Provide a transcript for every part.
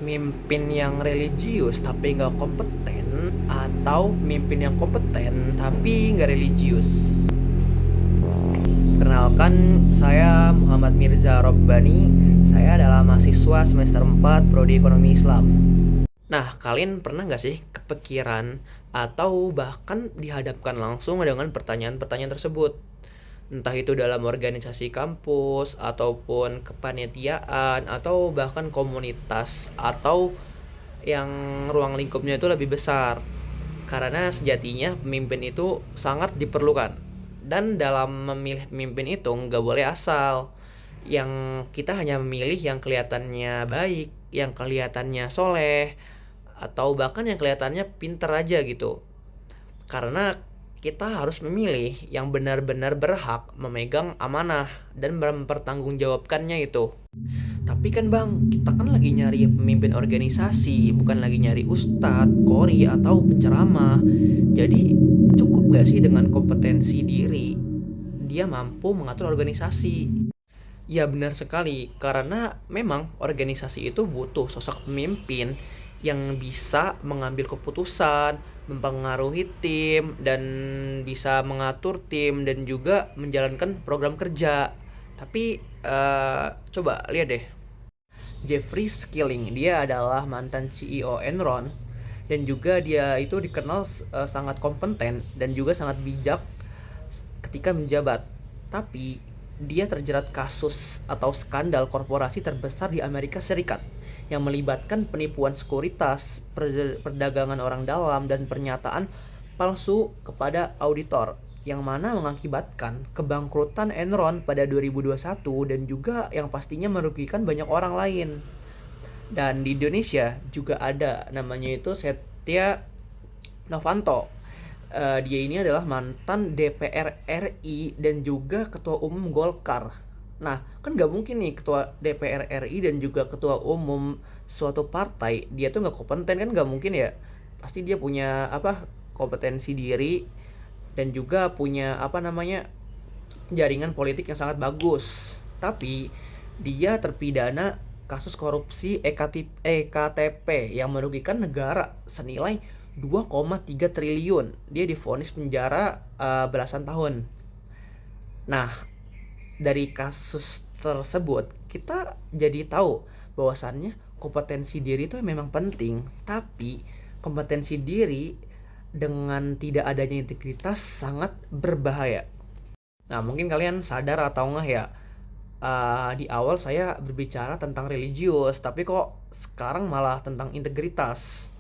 Mimpin yang religius tapi nggak kompeten, atau mimpin yang kompeten tapi nggak religius? Perkenalkan, saya Muhammad Mirza Robbani. Saya adalah mahasiswa semester 4 Prodi Ekonomi Islam. Nah, kalian pernah nggak sih kepikiran atau bahkan dihadapkan langsung dengan pertanyaan-pertanyaan tersebut? Entah itu dalam organisasi kampus, ataupun kepanitiaan, atau bahkan komunitas, atau yang ruang lingkupnya itu lebih besar. Karena sejatinya pemimpin itu sangat diperlukan. Dan dalam memilih pemimpin itu nggak boleh asal. Yang kita hanya memilih yang kelihatannya baik, yang kelihatannya soleh, atau bahkan yang kelihatannya pinter aja gitu. Karena kita harus memilih yang benar-benar berhak memegang amanah dan mempertanggungjawabkannya itu. Tapi kan bang, kita kan lagi nyari pemimpin organisasi, bukan lagi nyari ustadz, kori, atau penceramah. Jadi cukup gak sih dengan kompetensi diri, dia mampu mengatur organisasi? Ya benar sekali, karena memang organisasi itu butuh sosok pemimpin yang bisa mengambil keputusan, mempengaruhi tim, dan bisa mengatur tim dan juga menjalankan program kerja. Tapi coba lihat deh, Jeffrey Skilling, dia adalah mantan CEO Enron, dan juga dia itu dikenal sangat kompeten dan juga sangat bijak ketika menjabat. Tapi dia terjerat kasus atau skandal korporasi terbesar di Amerika Serikat yang melibatkan penipuan sekuritas, perdagangan orang dalam, dan pernyataan palsu kepada auditor, yang mana mengakibatkan kebangkrutan Enron pada 2021 dan juga yang pastinya merugikan banyak orang lain. Dan di Indonesia juga ada namanya itu Setia Novanto. Dia ini adalah mantan DPR RI dan juga ketua umum Golkar. Nah, kan nggak mungkin nih ketua DPR RI dan juga ketua umum suatu partai dia tuh nggak kompeten, kan nggak mungkin ya. Pasti dia punya kompetensi diri dan juga punya jaringan politik yang sangat bagus. Tapi dia terpidana kasus korupsi EKTP yang merugikan negara senilai 2,3 triliun. Dia divonis penjara belasan tahun. Nah, dari kasus tersebut kita jadi tahu bahwasannya kompetensi diri itu memang penting, tapi kompetensi diri dengan tidak adanya integritas sangat berbahaya. Nah, mungkin kalian sadar atau enggak ya, di awal saya berbicara tentang religius, tapi kok sekarang malah tentang integritas.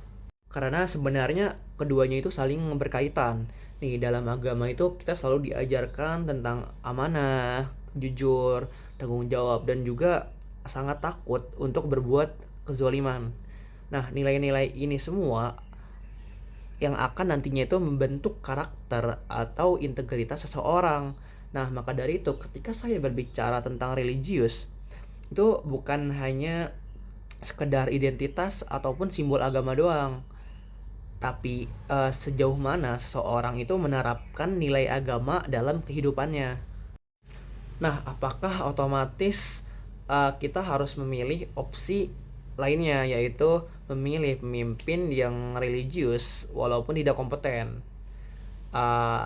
Karena sebenarnya keduanya itu saling berkaitan. Nih, dalam agama itu kita selalu diajarkan tentang amanah, jujur, tanggung jawab, dan juga sangat takut untuk berbuat kezoliman. Nah, nilai-nilai ini semua yang akan nantinya itu membentuk karakter atau integritas seseorang. Nah, maka dari itu ketika saya berbicara tentang religius, itu bukan hanya sekedar identitas ataupun simbol agama doang, tapi sejauh mana seseorang itu menerapkan nilai agama dalam kehidupannya. Nah, apakah otomatis kita harus memilih opsi lainnya, yaitu memilih pemimpin yang religius walaupun tidak kompeten?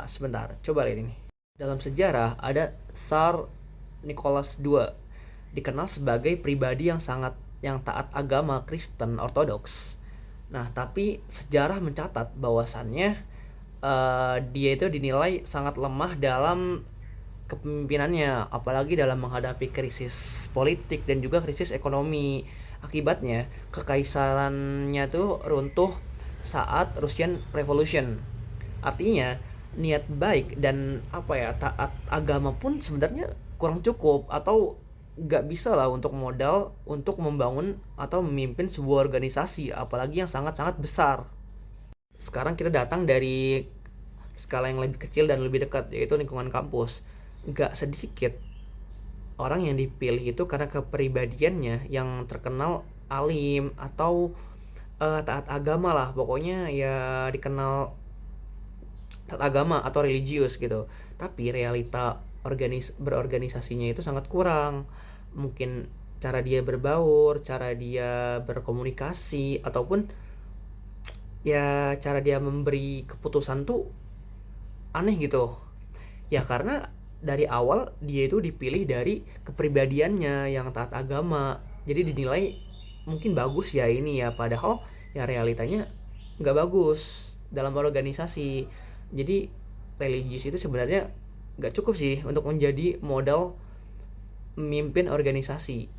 Sebentar, coba lihat ini. Dalam sejarah ada Tsar Nicholas II, dikenal sebagai pribadi yang taat agama Kristen Ortodoks. Nah, tapi sejarah mencatat bahwasannya dia itu dinilai sangat lemah dalam kepemimpinannya, apalagi dalam menghadapi krisis politik dan juga krisis ekonomi. Akibatnya, kekaisarannya tuh runtuh saat Russian Revolution. Artinya, niat baik dan taat agama pun sebenarnya kurang cukup, atau nggak bisa lah untuk modal untuk membangun atau memimpin sebuah organisasi, apalagi yang sangat-sangat besar. Sekarang kita datang dari skala yang lebih kecil dan lebih dekat, yaitu lingkungan kampus. Nggak sedikit orang yang dipilih itu karena kepribadiannya yang terkenal alim atau taat agama lah, pokoknya ya dikenal taat agama atau religius gitu. Tapi realita berorganisasinya itu sangat kurang. Mungkin cara dia berbaur, cara dia berkomunikasi, ataupun ya cara dia memberi keputusan tuh aneh gitu. Ya karena dari awal dia itu dipilih dari kepribadiannya yang taat agama. Jadi dinilai mungkin bagus ya ini ya, padahal ya realitanya nggak bagus dalam organisasi. Jadi religius itu sebenarnya nggak cukup sih untuk menjadi modal memimpin organisasi.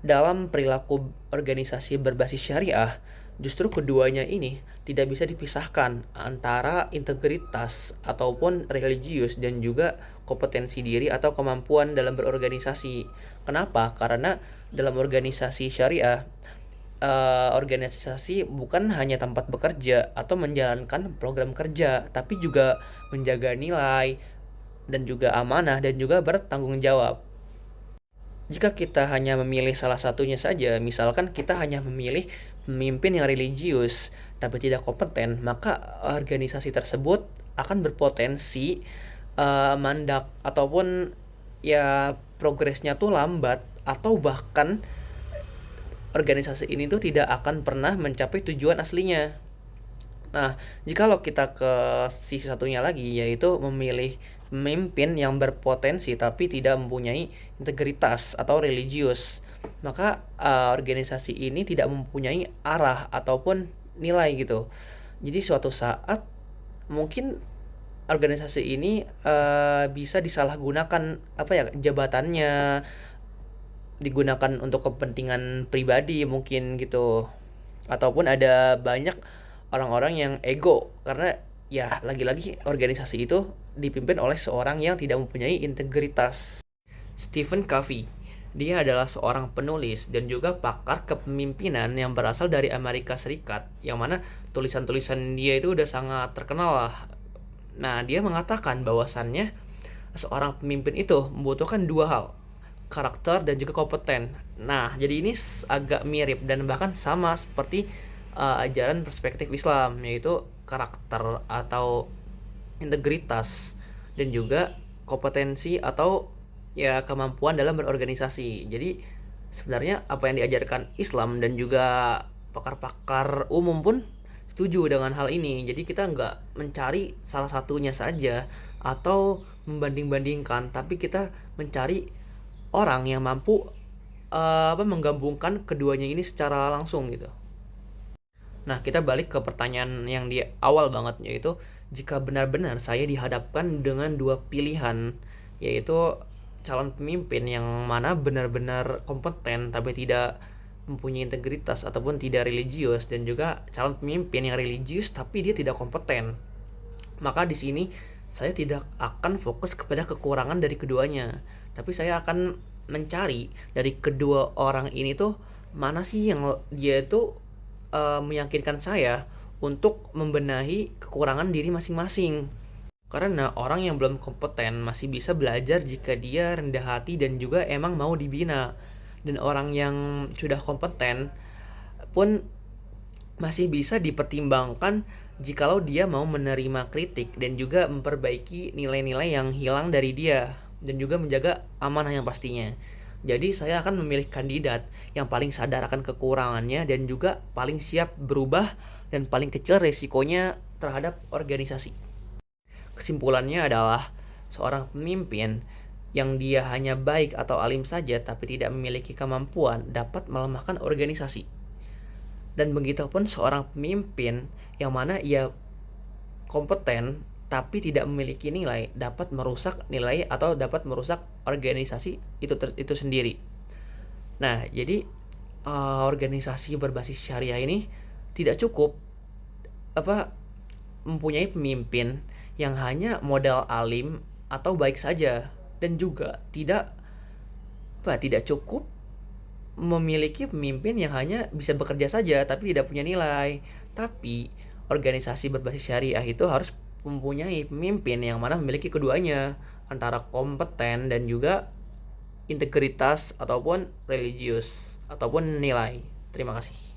Dalam perilaku organisasi berbasis syariah, justru keduanya ini tidak bisa dipisahkan antara integritas ataupun religius dan juga kompetensi diri atau kemampuan dalam berorganisasi. Kenapa? Karena dalam organisasi syariah, organisasi bukan hanya tempat bekerja atau menjalankan program kerja, tapi juga menjaga nilai dan juga amanah dan juga bertanggung jawab. Jika kita hanya memilih salah satunya saja, misalkan kita hanya memilih pemimpin yang religius tapi tidak kompeten, maka organisasi tersebut akan berpotensi mandak ataupun ya progresnya tuh lambat, atau bahkan organisasi ini tuh tidak akan pernah mencapai tujuan aslinya. Nah, jikalau kita ke sisi satunya lagi, yaitu memilih pemimpin yang berpotensi tapi tidak mempunyai integritas atau religius, maka organisasi ini tidak mempunyai arah ataupun nilai gitu. Jadi suatu saat mungkin organisasi ini bisa disalahgunakan, apa ya, jabatannya digunakan untuk kepentingan pribadi mungkin gitu, ataupun ada banyak orang-orang yang ego karena ya lagi-lagi organisasi itu dipimpin oleh seorang yang tidak mempunyai integritas. Stephen Covey, dia adalah seorang penulis dan juga pakar kepemimpinan yang berasal dari Amerika Serikat, yang mana tulisan-tulisan dia itu udah sangat terkenal lah. Nah, dia mengatakan bahwasannya seorang pemimpin itu membutuhkan dua hal, karakter dan juga kompeten. Nah, jadi ini agak mirip dan bahkan sama seperti ajaran perspektif Islam, yaitu karakter atau integritas dan juga kompetensi atau ya kemampuan dalam berorganisasi. Jadi sebenarnya apa yang diajarkan Islam dan juga pakar-pakar umum pun setuju dengan hal ini. Jadi kita nggak mencari salah satunya saja atau membanding-bandingkan, tapi kita mencari orang yang mampu menggabungkan keduanya ini secara langsung gitu. Nah, kita balik ke pertanyaan yang di awal banget, yaitu jika benar-benar saya dihadapkan dengan dua pilihan, yaitu calon pemimpin yang mana benar-benar kompeten tapi tidak mempunyai integritas ataupun tidak religius, dan juga calon pemimpin yang religius tapi dia tidak kompeten, maka di sini saya tidak akan fokus kepada kekurangan dari keduanya, tapi saya akan mencari dari kedua orang ini tuh mana sih yang dia itu meyakinkan saya untuk membenahi kekurangan diri masing-masing. Karena orang yang belum kompeten masih bisa belajar jika dia rendah hati dan juga emang mau dibina. Dan orang yang sudah kompeten pun masih bisa dipertimbangkan jikalau dia mau menerima kritik dan juga memperbaiki nilai-nilai yang hilang dari dia dan juga menjaga amanah yang pastinya. Jadi saya akan memilih kandidat yang paling sadar akan kekurangannya dan juga paling siap berubah dan paling kecil resikonya terhadap organisasi. Kesimpulannya adalah seorang pemimpin yang dia hanya baik atau alim saja tapi tidak memiliki kemampuan dapat melemahkan organisasi. Dan begitupun seorang pemimpin yang mana ia kompeten tapi tidak memiliki nilai dapat merusak nilai atau dapat merusak organisasi itu sendiri. Nah, jadi organisasi berbasis syariah ini tidak cukup mempunyai pemimpin yang hanya modal alim atau baik saja, dan juga tidak cukup memiliki pemimpin yang hanya bisa bekerja saja tapi tidak punya nilai. Tapi organisasi berbasis syariah itu harus mempunyai pemimpin yang mana memiliki keduanya, antara kompeten dan juga integritas ataupun religius ataupun nilai. Terima kasih.